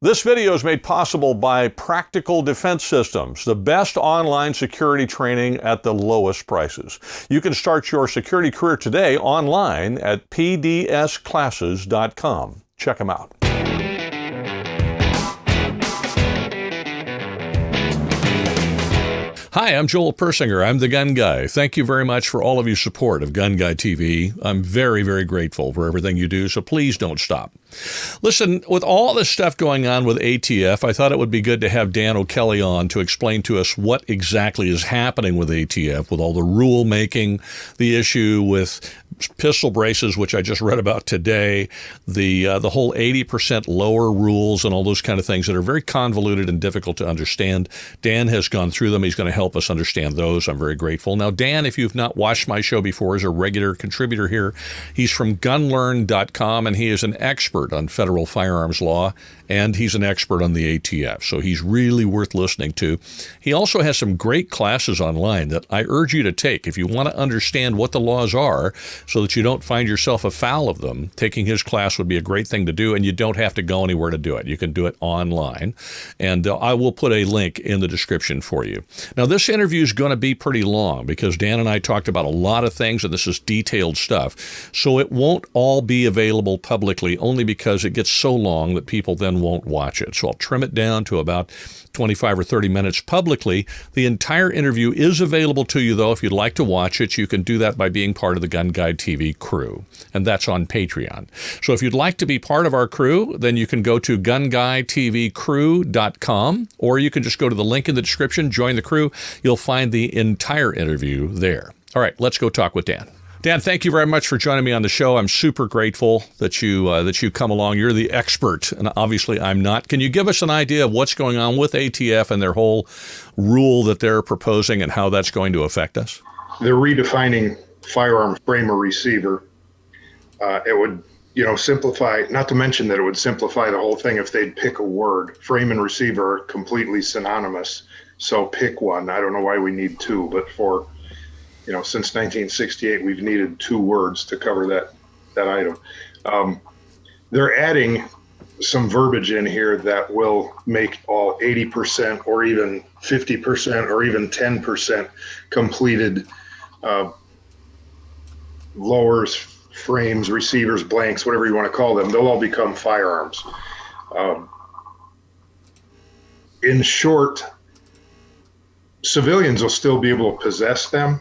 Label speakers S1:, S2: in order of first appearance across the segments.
S1: This video is made possible by Practical Defense Systems, the best online security training at the lowest prices. You can start your security career today online at pdsclasses.com. Check them out. Hi, I'm Joel Persinger. I'm the Gun Guy. Thank you very much for all of your support of GunGuyTV. I'm very, very grateful for everything you do, so please don't stop. Listen, with all this stuff going on with ATF, I thought it would be good to have Dan O'Kelly on to explain to us what exactly is happening with ATF, with all the rule making, the issue with pistol braces, which I just read about today, the whole 80% lower rules and all those kind of things that are very convoluted and difficult to understand. Dan has gone through them. He's going to help us understand those. I'm very grateful. Now, Dan, if you've not watched my show before, is a regular contributor here. He's from gunlearn.com, and he is an expert on federal firearms law, and he's an expert on the ATF, so he's really worth listening to. He also has some great classes online that I urge you to take if you want to understand what the laws are so that you don't find yourself afoul of them. Taking his class would be a great thing to do, and you don't have to go anywhere to do it. You can do it online, and I will put a link in the description for you. Now, this interview is going to be pretty long because Dan and I talked about a lot of things, and this is detailed stuff, so it won't all be available publicly only because it gets so long that people then won't watch it. So I'll trim it down to about 25 or 30 minutes publicly. The entire interview is available to you, though. If you'd like to watch it, you can do that by being part of the GunGuyTV crew, and that's on Patreon. So if you'd like to be part of our crew, then you can go to GunGuyTVcrew.com, or you can just go to the link in the description, join the crew. You'll find the entire interview there. All right, let's go talk with Dan. Dan, thank you very much for joining me on the show. I'm super grateful that you come along. You're the expert, and obviously I'm not. Can you give us an idea of what's going on with ATF and their whole rule that they're proposing and how that's going to affect us?
S2: They're redefining firearm frame or receiver. It would, simplify, not to mention that it would simplify the whole thing if they'd pick a word. Frame and receiver are completely synonymous, so pick one. I don't know why we need two, but since 1968, we've needed two words to cover that item. They're adding some verbiage in here that will make all 80% or even 50% or even 10% completed lowers, frames, receivers, blanks, whatever you want to call them. They'll all become firearms. In short, civilians will still be able to possess them,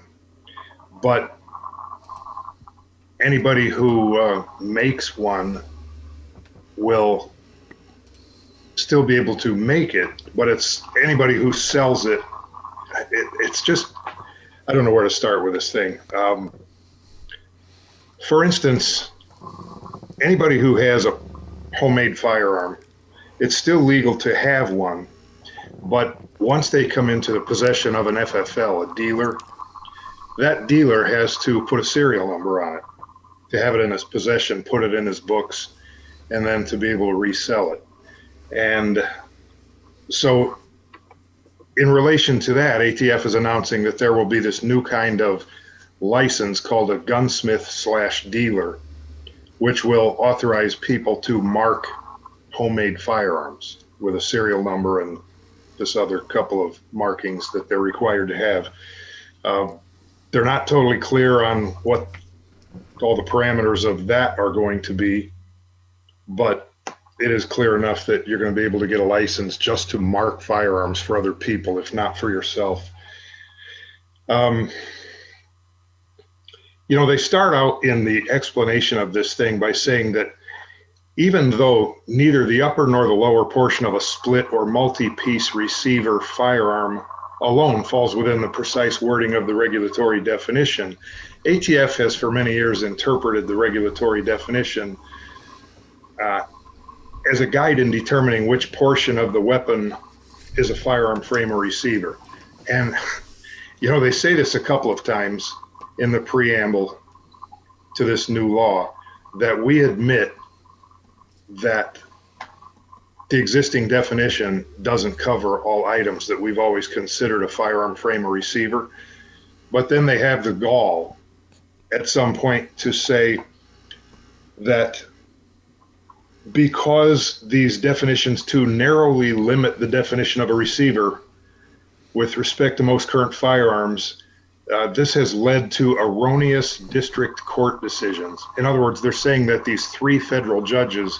S2: but anybody who makes one will still be able to make it, but it's anybody who sells it. It's just, I don't know where to start with this thing. For instance, anybody who has a homemade firearm, it's still legal to have one, but once they come into the possession of an FFL, a dealer, that dealer has to put a serial number on it to have it in his possession, put it in his books, and then to be able to resell it. And so in relation to that, ATF is announcing that there will be this new kind of license called a gunsmith/dealer, which will authorize people to mark homemade firearms with a serial number and this other couple of markings that they're required to have. They're not totally clear on what all the parameters of that are going to be, but it is clear enough that you're going to be able to get a license just to mark firearms for other people, if not for yourself. They start out in the explanation of this thing by saying that even though neither the upper nor the lower portion of a split or multi-piece receiver firearm alone falls within the precise wording of the regulatory definition, ATF has for many years interpreted the regulatory definition as a guide in determining which portion of the weapon is a firearm frame or receiver. And, they say this a couple of times in the preamble to this new law, that we admit that the existing definition doesn't cover all items that we've always considered a firearm frame or receiver. But then they have the gall at some point to say that because these definitions too narrowly limit the definition of a receiver with respect to most current firearms, this has led to erroneous district court decisions. In other words, they're saying that these 3 federal judges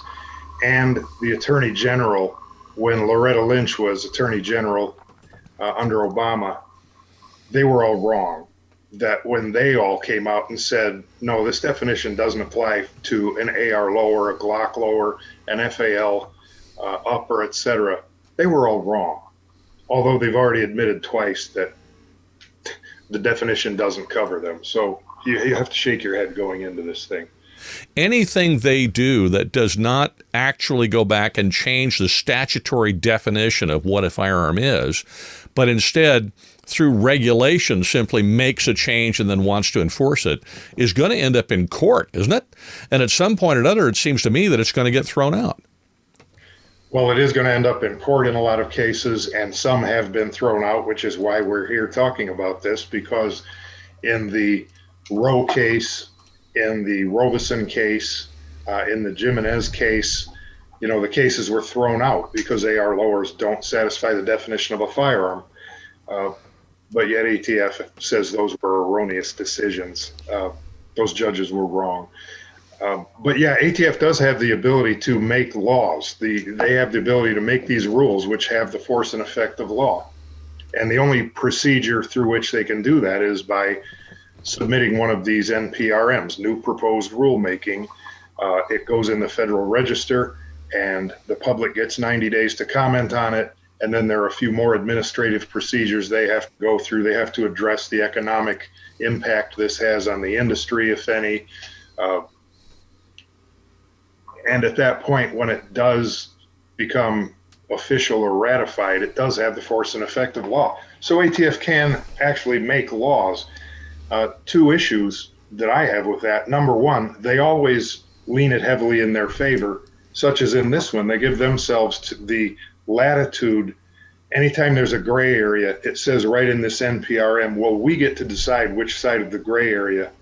S2: and the Attorney General, when Loretta Lynch was Attorney General under Obama, they were all wrong. That when they all came out and said, no, this definition doesn't apply to an AR lower, a Glock lower, an FAL upper, etc., they were all wrong. Although they've already admitted twice that the definition doesn't cover them. So you have to shake your head going into this thing.
S1: Anything they do that does not actually go back and change the statutory definition of what a firearm is, but instead through regulation simply makes a change and then wants to enforce it, is going to end up in court, isn't it? And at some point or another, it seems to me that it's going to get thrown out.
S2: Well, it is going to end up in court in a lot of cases, and some have been thrown out, which is why we're here talking about this, because in the Roe case, in the Robeson case, in the Jimenez case, the cases were thrown out because AR lowers don't satisfy the definition of a firearm. But yet ATF says those were erroneous decisions. Those judges were wrong. But yeah, ATF does have the ability to make laws. They have the ability to make these rules which have the force and effect of law. And the only procedure through which they can do that is by submitting one of these NPRMs, new proposed rulemaking. It goes in the Federal Register, and the public gets 90 days to comment on it. And then there are a few more administrative procedures they have to go through. They have to address the economic impact this has on the industry, if any. And at that point, when it does become official or ratified, it does have the force and effect of law. So ATF can actually make laws. 2 issues that I have with that. Number one, they always lean it heavily in their favor, such as in this one. They give themselves the latitude. Anytime there's a gray area, it says right in this NPRM, well, we get to decide which side of the gray area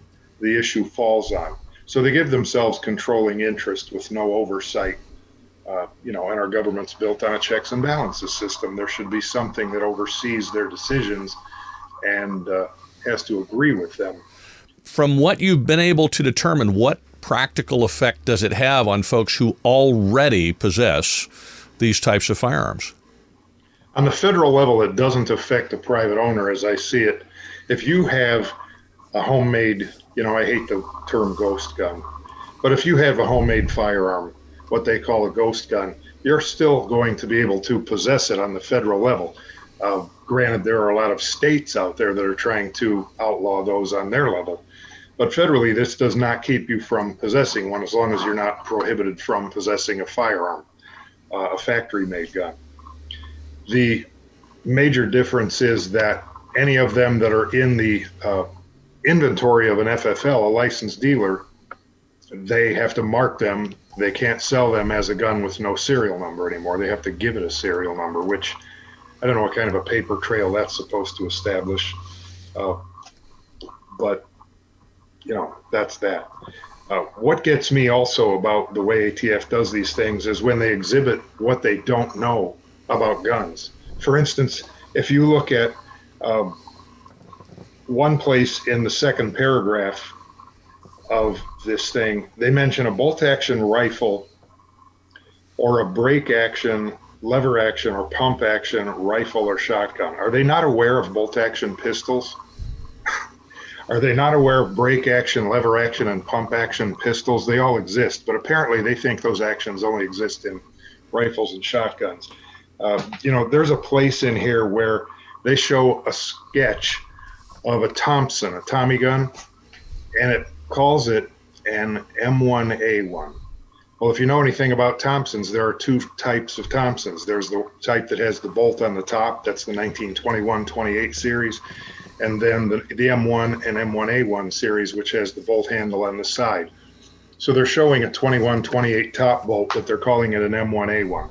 S2: the issue falls on. So they give themselves controlling interest with no oversight. And our government's built on a checks and balances system. There should be something that oversees their decisions and has to agree with them.
S1: From what you've been able to determine, what practical effect does it have on folks who already possess these types of firearms?
S2: On the federal level, it doesn't affect the private owner as I see it. If you have a homemade, I hate the term ghost gun, but if you have a homemade firearm, what they call a ghost gun, you're still going to be able to possess it on the federal level. Granted, there are a lot of states out there that are trying to outlaw those on their level. But federally, this does not keep you from possessing one as long as you're not prohibited from possessing a firearm, a factory-made gun. The major difference is that any of them that are in the inventory of an FFL, a licensed dealer, they have to mark them. They can't sell them as a gun with no serial number anymore. They have to give it a serial number, which I don't know what kind of a paper trail that's supposed to establish. But, that's that. What gets me also about the way ATF does these things is when they exhibit what they don't know about guns. For instance, if you look at one place in the second paragraph of this thing, they mention a bolt-action rifle or a break-action, lever-action, or pump-action rifle or shotgun. Are they not aware of bolt-action pistols? Are they not aware of break-action, lever-action, and pump-action pistols? They all exist, but apparently they think those actions only exist in rifles and shotguns. There's a place in here where they show a sketch of a Thompson, a Tommy gun, and it calls it an M1A1. Well, if you know anything about Thompsons, there are 2 types of Thompsons. There's the type that has the bolt on the top, that's the 1921-28 series, and then the M1 and M1A1 series, which has the bolt handle on the side. So they're showing a 21-28 top bolt, but they're calling it an M1A1.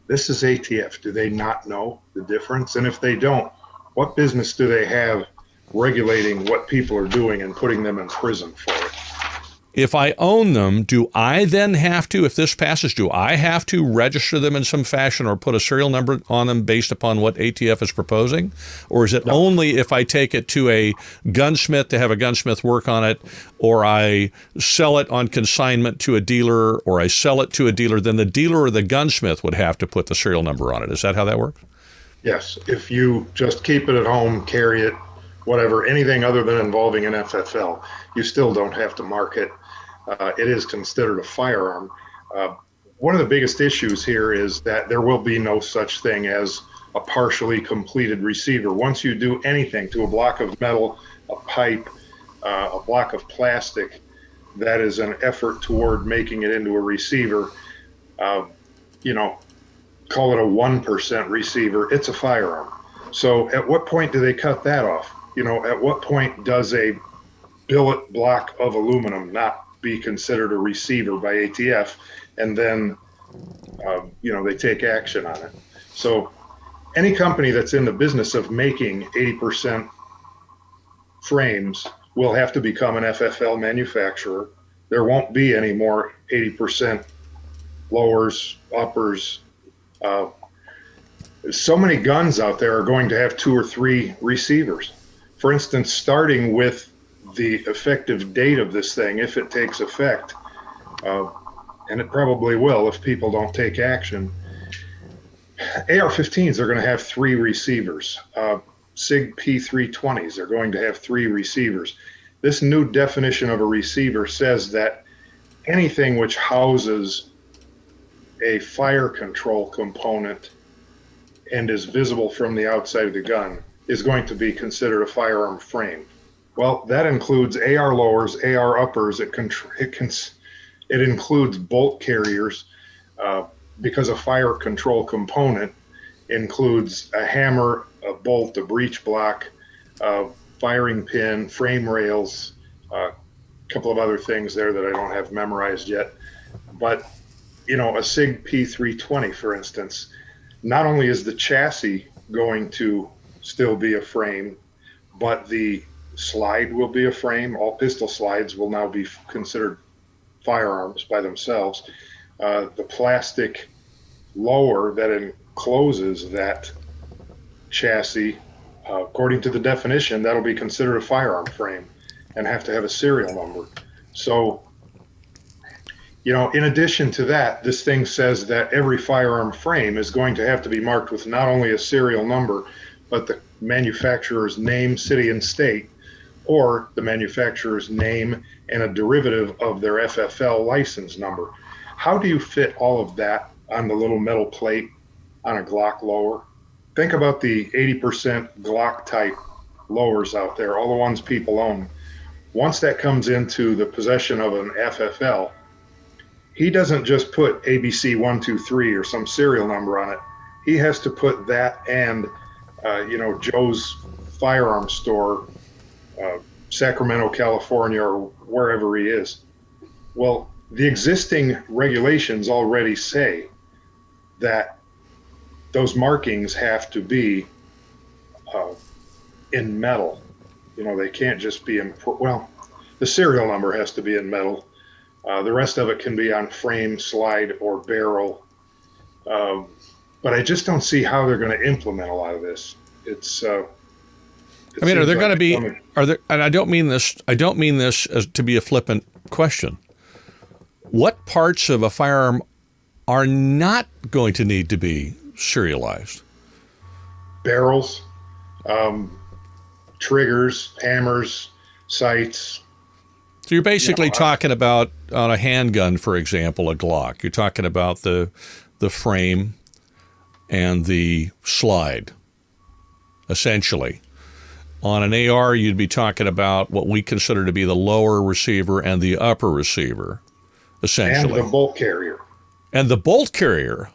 S2: This is ATF. Do they not know the difference? And if they don't, what business do they have regulating what people are doing and putting them in prison for it?
S1: If I own them, do I then have to, if this passes, do I have to register them in some fashion or put a serial number on them based upon what ATF is proposing? Or is it only if I take it to a gunsmith to have a gunsmith work on it, or I sell it on consignment to a dealer, or I sell it to a dealer, then the dealer or the gunsmith would have to put the serial number on it? Is that how that works?
S2: Yes. If you just keep it at home, carry it, whatever, anything other than involving an FFL, you still don't have to mark it. It is considered a firearm. One of the biggest issues here is that there will be no such thing as a partially completed receiver. Once you do anything to a block of metal, a pipe, a block of plastic, that is an effort toward making it into a receiver. You know, call it a 1% receiver, it's a firearm. So at what point do they cut that off? You know, at what point does a billet block of aluminum not be considered a receiver by ATF, and then you know, they take action on it? So any company that's in the business of making 80% frames will have to become an FFL manufacturer. There won't be any more 80% lowers, uppers. So many guns out there are going to have 2 or 3 receivers. For instance, starting with the effective date of this thing, if it takes effect, and it probably will if people don't take action, AR-15s are going to have 3 receivers. SIG P320s are going to have 3 receivers. This new definition of a receiver says that anything which houses a fire control component and is visible from the outside of the gun is going to be considered a firearm frame. Well, that includes AR lowers, AR uppers. It includes bolt carriers, because a fire control component includes a hammer, a bolt, a breech block, a firing pin, frame rails, a couple of other things there that I don't have memorized yet. But, you know, a SIG P320, for instance, not only is the chassis going to still be a frame, but the slide will be a frame. All pistol slides will now be considered firearms by themselves. The plastic lower that encloses that chassis, according to the definition, that'll be considered a firearm frame and have to have a serial number. So, you know, in addition to that, this thing says that every firearm frame is going to have to be marked with not only a serial number, but the manufacturer's name, city, and state, or the manufacturer's name and a derivative of their FFL license number. How do you fit all of that on the little metal plate on a Glock lower? Think about the 80% Glock type lowers out there, all the ones people own. Once that comes into the possession of an FFL, he doesn't just put ABC 123 or some serial number on it. He has to put that and, you know, Joe's firearm store, Sacramento, California, or wherever he is. Well, the existing regulations already say that those markings have to be in metal. You know, they can't just be in, well, the serial number has to be in metal. The rest of it can be on frame, slide, or barrel. But I just don't see how they're going to implement a lot of this.
S1: I mean, are there going to be, and I don't mean this as to be a flippant question. What parts of a firearm are not going to need to be serialized?
S2: Barrels, triggers, hammers, sights.
S1: So you're basically talking about, on a handgun, for example, a Glock, you're talking about the frame and the slide, essentially. On an AR, you'd be talking about what we consider to be the lower receiver and the upper receiver, essentially.
S2: And the bolt carrier.
S1: And the bolt carrier.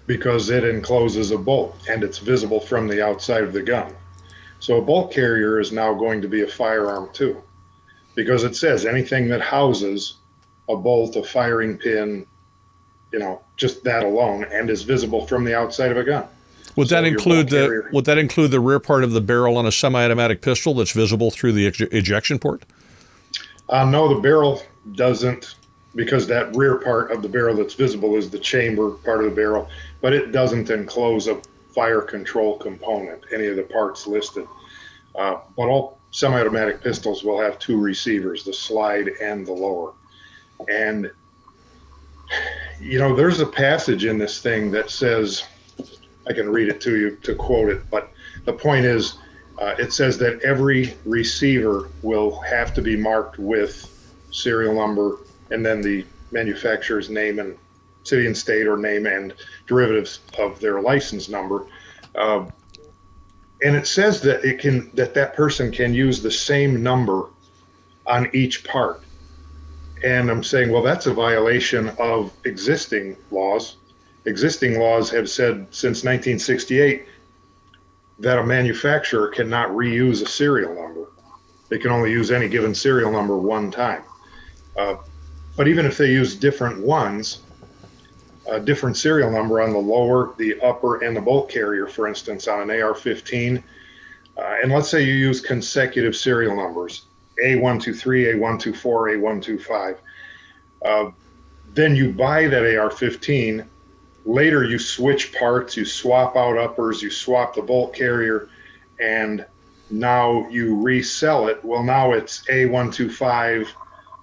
S2: Because it encloses a bolt and it's visible from the outside of the gun. So a bolt carrier is now going to be a firearm too, because it says anything that houses a bolt, a firing pin, you know, just that alone, and is visible from the outside of a gun.
S1: Would that include the rear part of the barrel on a semi-automatic pistol that's visible through the ejection port?
S2: No, the barrel doesn't, because that rear part of the barrel that's visible is the chamber part of the barrel, but it doesn't enclose a fire control component, any of the parts listed. But all semi-automatic pistols will have two receivers, the slide and the lower. And, you know, there's a passage in this thing that says, I can read it to you to quote it, but the point is, it says that every receiver will have to be marked with serial number and then the manufacturer's name and city and state, or name and derivatives of their license number. And it says that that person can use the same number on each part. And I'm saying, well, that's a violation of existing laws. Existing laws have said since 1968 that a manufacturer cannot reuse a serial number. They can only use any given serial number one time. But even if they use different ones, a different serial number on the lower, the upper, and the bolt carrier, for instance, on an AR-15, and let's say you use consecutive serial numbers, A123, A124, A125, then you buy that AR-15. Later, you switch parts, you swap out uppers, you swap the bolt carrier, and now you resell it. Well, now it's A125,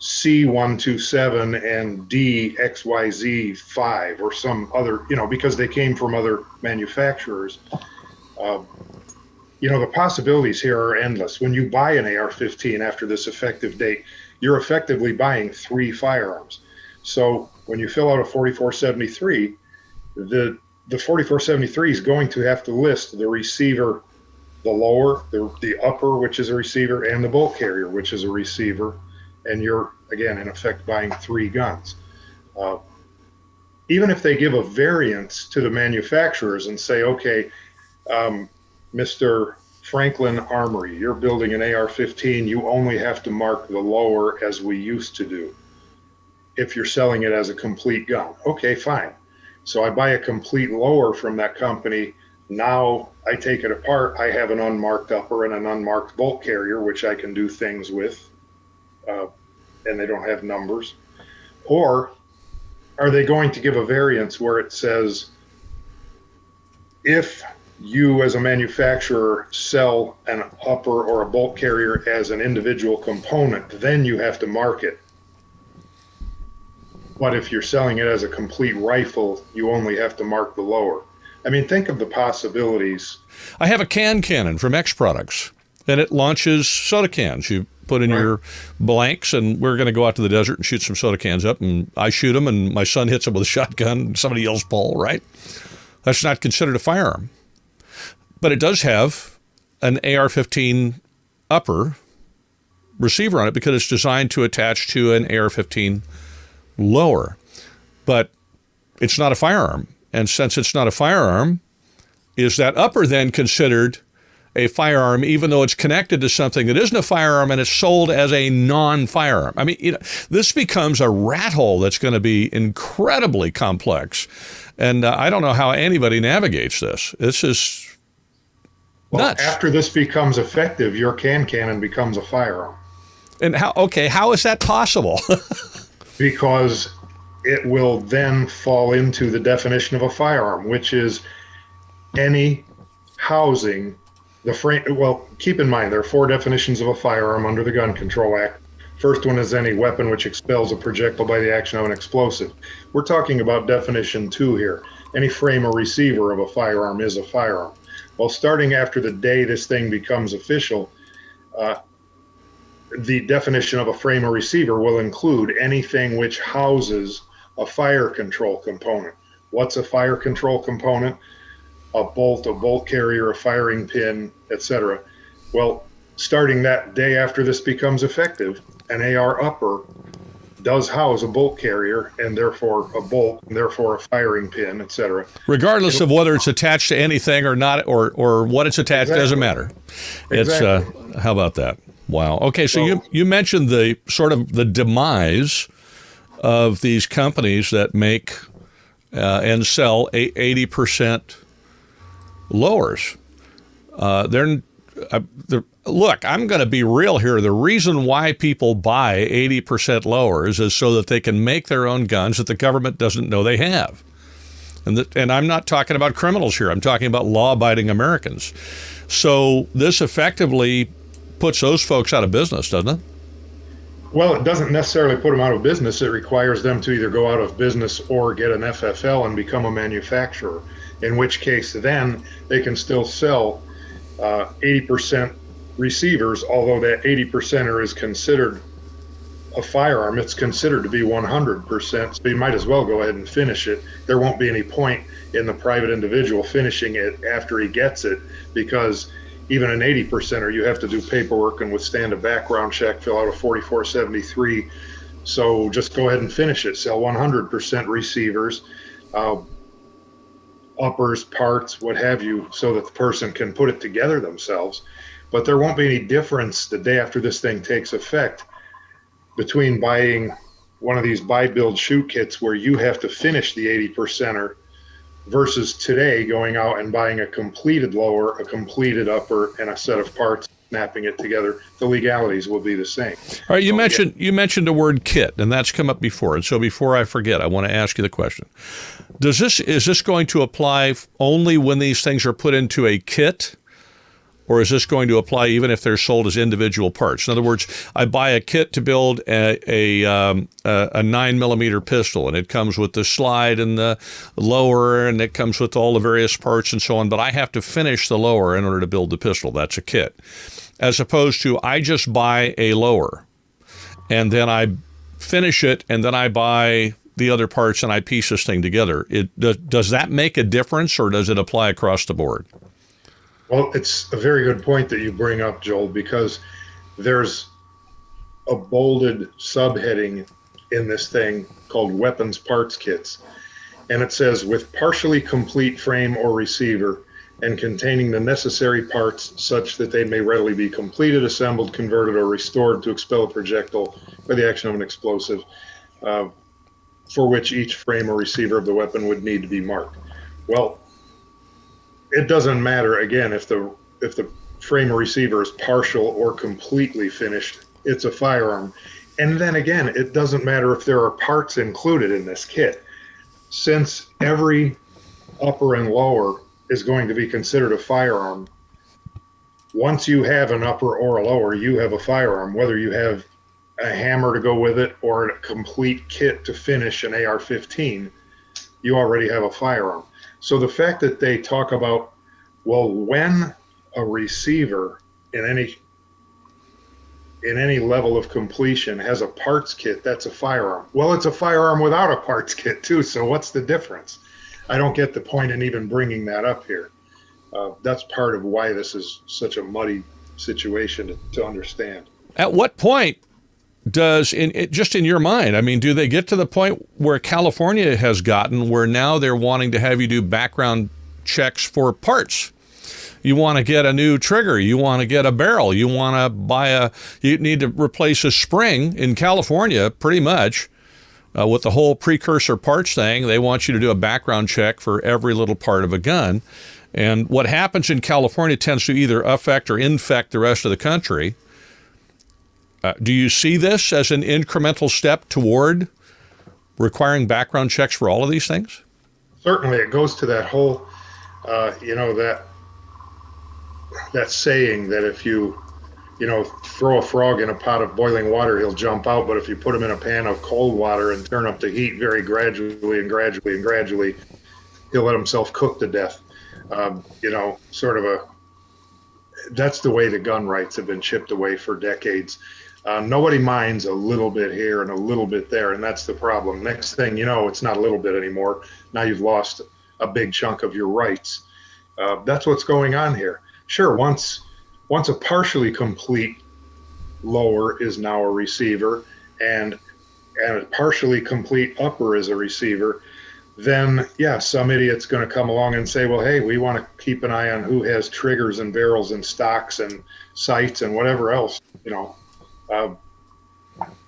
S2: C127, and DXYZ5, or some other, you know, because they came from other manufacturers. You know, the possibilities here are endless. When you buy an AR-15 after this effective date, you're effectively buying 3 firearms. So when you fill out a 4473, the 4473 is going to have to list the receiver, the lower, the upper, which is a receiver, and the bolt carrier, which is a receiver, and you're, again, in effect, buying 3 guns. Even if they give a variance to the manufacturers and say, okay, Mr. Franklin Armory, you're building an AR-15, you only have to mark the lower as we used to do if you're selling it as a complete gun. Okay, fine. So I buy a complete lower from that company. Now I take it apart. I have an unmarked upper and an unmarked bolt carrier, which I can do things with, and they don't have numbers. Or are they going to give a variance where it says, if you as a manufacturer sell an upper or a bolt carrier as an individual component, then you have to mark it. But if you're selling it as a complete rifle, you only have to mark the lower. I mean, think of the possibilities.
S1: I have a cannon from X Products, and it launches soda cans. You put in your blanks, and we're going to go out to the desert and shoot some soda cans up, and I shoot them, and my son hits them with a shotgun, and somebody yells, "Paul," right? That's not considered a firearm. But it does have an AR-15 upper receiver on it because it's designed to attach to an AR-15 lower. But it's not a firearm. And since it's not a firearm, is that upper then considered a firearm even though it's connected to something that isn't a firearm and it's sold as a non-firearm? I mean, you know, this becomes a rat hole that's going to be incredibly complex. And I don't know how anybody navigates this. This is nuts.
S2: Well, after this becomes effective, your cannon becomes a firearm.
S1: And how is that possible?
S2: Because it will then fall into the definition of a firearm, which is any housing the frame. Well, keep in mind, there are 4 definitions of a firearm under the Gun Control Act. First one is any weapon which expels a projectile by the action of an explosive. We're talking about definition 2 here. Any frame or receiver of a firearm is a firearm. Well, starting after the day this thing becomes official, the definition of a frame or receiver will include anything which houses a fire control component. What's a fire control component? A bolt carrier, a firing pin, etc. Well, starting that day after this becomes effective, an AR upper does house a bolt carrier and therefore a bolt and therefore a firing pin, etc.
S1: Regardless of whether it's attached to anything or not, or what it's attached, doesn't matter.
S2: Exactly.
S1: It's how about that? Wow. Okay, so you mentioned the sort of the demise of these companies that make and sell 80% lowers. look, I'm going to be real here. The reason why people buy 80% lowers is so that they can make their own guns that the government doesn't know they have. And I'm not talking about criminals here. I'm talking about law-abiding Americans. So this effectively puts those folks out of business, doesn't it?
S2: Well, it doesn't necessarily put them out of business. It requires them to either go out of business or get an FFL and become a manufacturer, in which case then they can still sell 80% receivers, although that 80%er is considered a firearm. It's considered to be 100%, so you might as well go ahead and finish it. There won't be any point in the private individual finishing it after he gets it, because even an 80%er, you have to do paperwork and withstand a background check, fill out a 4473. So just go ahead and finish it. Sell 100% receivers, uppers, parts, what have you, so that the person can put it together themselves. But there won't be any difference the day after this thing takes effect between buying one of these buy, build, shoot kits where you have to finish the 80%er versus today going out and buying a completed lower, a completed upper, and a set of parts, snapping it together. The legalities will be the same.
S1: All right, you mentioned the word kit, and that's come up before. And so before I forget, I want to ask you the question. Is this going to apply only when these things are put into a kit? Or is this going to apply even if they're sold as individual parts? In other words, I buy a kit to build a 9mm pistol, and it comes with the slide and the lower, and it comes with all the various parts and so on, but I have to finish the lower in order to build the pistol. That's a kit. As opposed to I just buy a lower, and then I finish it, and then I buy the other parts, and I piece this thing together. Does that make a difference, or does it apply across the board?
S2: Well, it's a very good point that you bring up, Joel, because there's a bolded subheading in this thing called weapons parts kits. And it says, with partially complete frame or receiver and containing the necessary parts such that they may readily be completed, assembled, converted, or restored to expel a projectile by the action of an explosive, for which each frame or receiver of the weapon would need to be marked. Well, it doesn't matter, again, if the frame or receiver is partial or completely finished, it's a firearm. And then again, it doesn't matter if there are parts included in this kit. Since every upper and lower is going to be considered a firearm, once you have an upper or a lower, you have a firearm, whether you have a hammer to go with it or a complete kit to finish an AR-15, you already have a firearm. So the fact that they talk about, well, when a receiver in any level of completion has a parts kit, that's a firearm. Well, it's a firearm without a parts kit too, so what's the difference? I don't get the point in even bringing that up here. That's part of why this is such a muddy situation to understand.
S1: At what point just in your mind, I mean, do they get to the point where California has gotten, where now they're wanting to have you do background checks for parts? You want to get a new trigger, you want to get a barrel, you want to you need to replace a spring in California, pretty much, with the whole precursor parts thing. They want you to do a background check for every little part of a gun. And what happens in California tends to either affect or infect the rest of the country. Do you see this as an incremental step toward requiring background checks for all of these things?
S2: Certainly, it goes to that whole, that saying that if you throw a frog in a pot of boiling water, he'll jump out. But if you put him in a pan of cold water and turn up the heat very gradually, he'll let himself cook to death. That's the way the gun rights have been chipped away for decades. Nobody minds a little bit here and a little bit there, and that's the problem. Next thing you know, it's not a little bit anymore. Now you've lost a big chunk of your rights. That's what's going on here. Sure, once a partially complete lower is now a receiver, and a partially complete upper is a receiver, then yeah, some idiot's going to come along and say, well, hey, we want to keep an eye on who has triggers and barrels and stocks and sights and whatever else.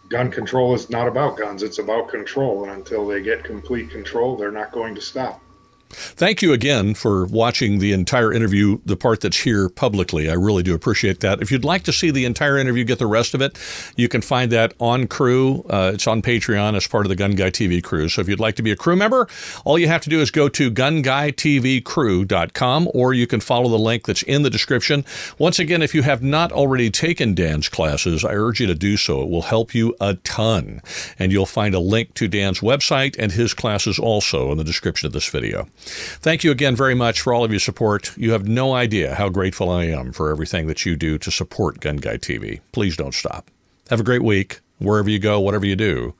S2: Gun control is not about guns, it's about control, and until they get complete control, they're not going to stop.
S1: Thank you again for watching the entire interview, the part that's here publicly. I really do appreciate that. If you'd like to see the entire interview, get the rest of it, you can find that on Crew. It's on Patreon as part of the GunGuyTV crew. So if you'd like to be a crew member, all you have to do is go to GunGuyTVcrew.com, or you can follow the link that's in the description. Once again, if you have not already taken Dan's classes, I urge you to do so. It will help you a ton. And you'll find a link to Dan's website and his classes also in the description of this video. Thank you again very much for all of your support. You have no idea how grateful I am for everything that you do to support GunGuyTV. Please don't stop. Have a great week. Wherever you go, whatever you do,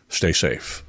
S1: stay safe.